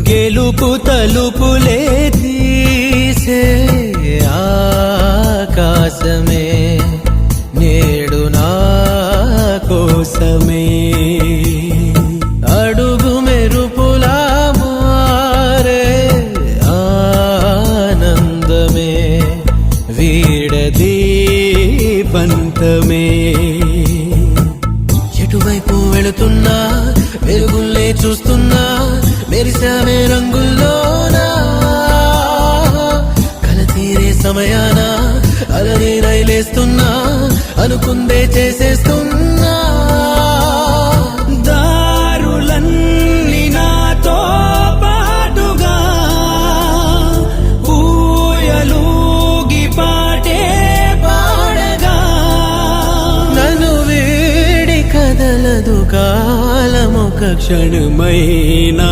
గెలుపు తలుపులే తీసే ఆకాశమే నేడు నా కోసమే అడుగు మెరుపులా మారే ఆనందమే వీడది పంతమే ఎటువైపు వెళుతున్నా వెలుగుల్లే చూస్తున్నా మెరిసామే రంగుల్లోనా కల తీరే సమయాన అలరి రైలేస్తున్నా అనుకుందే చేసేస్తున్నా దారులన్నీ నాతో పాటుగా ఊయలూగి పాటే పాడగా నన్ను వీడి కదలదు కాలమొక క్షణమైనా